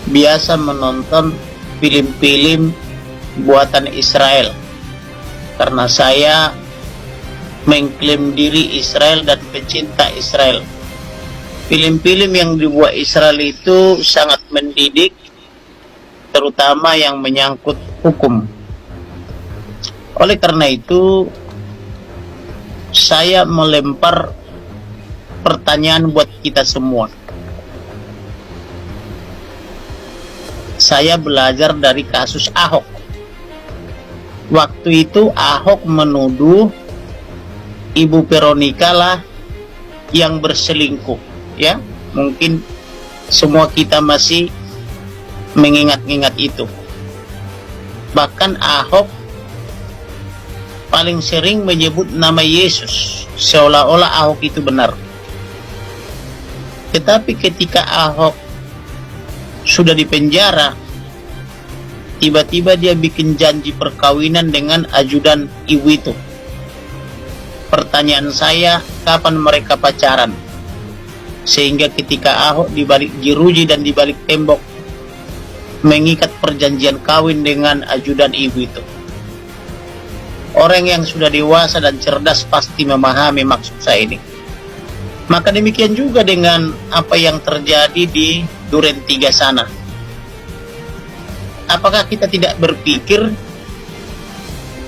biasa menonton film-film buatan Israel karena saya mengklaim diri Israel dan pecinta Israel. Film-film yang dibuat Israel itu sangat mendidik, terutama yang menyangkut hukum. Oleh karena itu, saya melempar pertanyaan buat kita semua. Saya belajar dari kasus Ahok. Waktu itu Ahok menuduh Ibu Veronica lah yang berselingkuh, ya. Mungkin semua kita masih mengingat-ingat itu. Bahkan Ahok paling sering menyebut nama Yesus, seolah-olah Ahok itu benar. Tetapi ketika Ahok sudah di penjara, tiba-tiba dia bikin janji perkawinan dengan ajudan ibu itu. Pertanyaan saya, kapan mereka pacaran? Sehingga ketika Ahok dibalik jeruji dan dibalik tembok mengikat perjanjian kawin dengan ajudan ibu itu. Orang yang sudah dewasa dan cerdas pasti memahami maksud saya ini. Maka demikian juga dengan apa yang terjadi di Duren 3 sana. Apakah kita tidak berpikir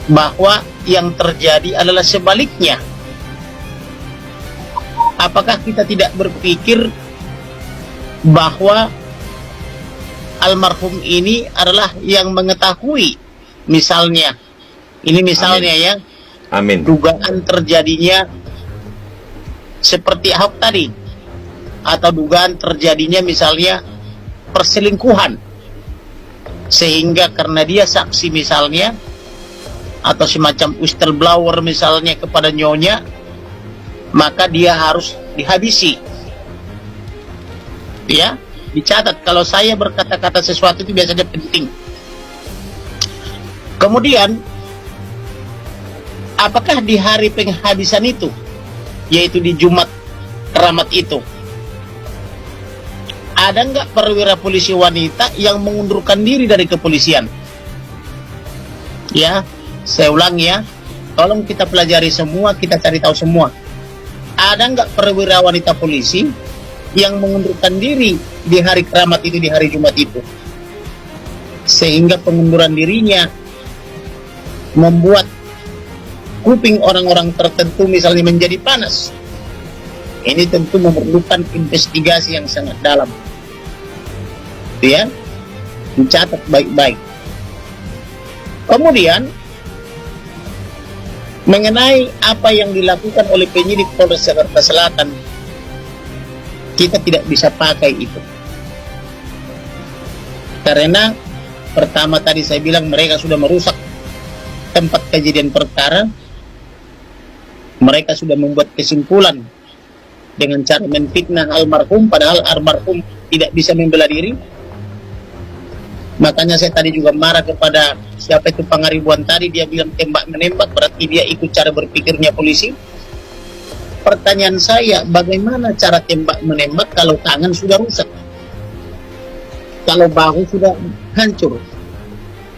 bahwa yang terjadi adalah sebaliknya? Apakah kita tidak berpikir bahwa almarhum ini adalah yang mengetahui, misalnya, ini misalnya Amin. Ya, Amin. Dugaan terjadinya seperti Ahok tadi, atau dugaan terjadinya misalnya perselingkuhan, sehingga karena dia saksi misalnya, atau semacam whistleblower misalnya kepada nyonya, maka dia harus dihabisi. Ya, dicatat kalau saya berkata-kata sesuatu itu biasanya penting. Kemudian, apakah di hari penghabisan itu, yaitu di Jumat Keramat itu, ada nggak perwira polisi wanita yang mengundurkan diri dari kepolisian? Ya, saya ulang ya, tolong kita pelajari semua, kita cari tahu semua. Ada nggak perwira wanita polisi yang mengundurkan diri di hari keramat itu, di hari Jumat itu, sehingga pengunduran dirinya membuat kuping orang-orang tertentu misalnya menjadi panas? Ini tentu memerlukan investigasi yang sangat dalam, ya, dicatat baik-baik. Kemudian mengenai apa yang dilakukan oleh penyidik Polres Jakarta Selatan, kita tidak bisa pakai itu. Karena pertama tadi saya bilang mereka sudah merusak tempat kejadian perkara. Mereka sudah membuat kesimpulan dengan cara menfitnah almarhum, padahal almarhum tidak bisa membela diri. Makanya saya tadi juga marah kepada siapa itu Pangaribuan tadi, dia bilang tembak-menembak, berarti dia ikut cara berpikirnya polisi. Pertanyaan saya, bagaimana cara tembak-menembak kalau tangan sudah rusak? Kalau bahu sudah hancur?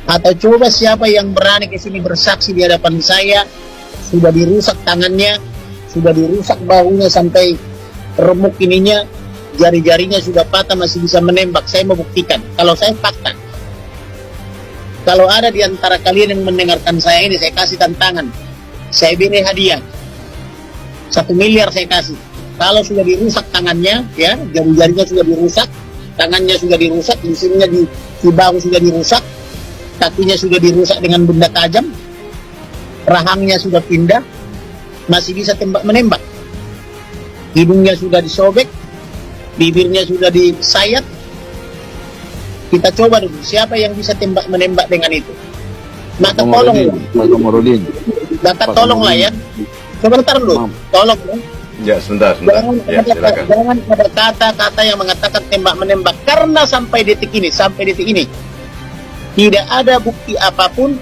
Atau coba siapa yang berani ke sini bersaksi di hadapan saya, sudah dirusak tangannya, sudah dirusak bahunya sampai remuk ininya, jari-jarinya sudah patah, masih bisa menembak. Saya mau buktikan. Kalau saya fakta. Kalau ada di antara kalian yang mendengarkan saya ini, saya kasih tantangan. Saya beri hadiah. 1 miliar saya kasih. Kalau sudah dirusak tangannya, ya, jari-jarinya sudah dirusak, tangannya sudah dirusak, mesinnya di bahu sudah dirusak, kakinya sudah dirusak dengan benda tajam, rahangnya sudah pindah, masih bisa tembak-menembak. Hidungnya sudah disobek, bibirnya sudah disayat. Kita coba dulu, siapa yang bisa tembak-menembak dengan itu? Maka tolonglah. Maka tolonglah ya. Sebentar dulu, tolong ya. Ya, sebentar. Jangan ada kata-kata yang mengatakan tembak-menembak. Karena sampai detik ini, tidak ada bukti apapun,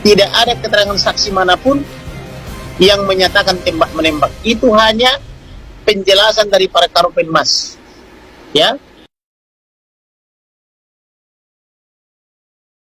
tidak ada keterangan saksi manapun yang menyatakan tembak-menembak. Itu hanya penjelasan dari para Karopenmas. ya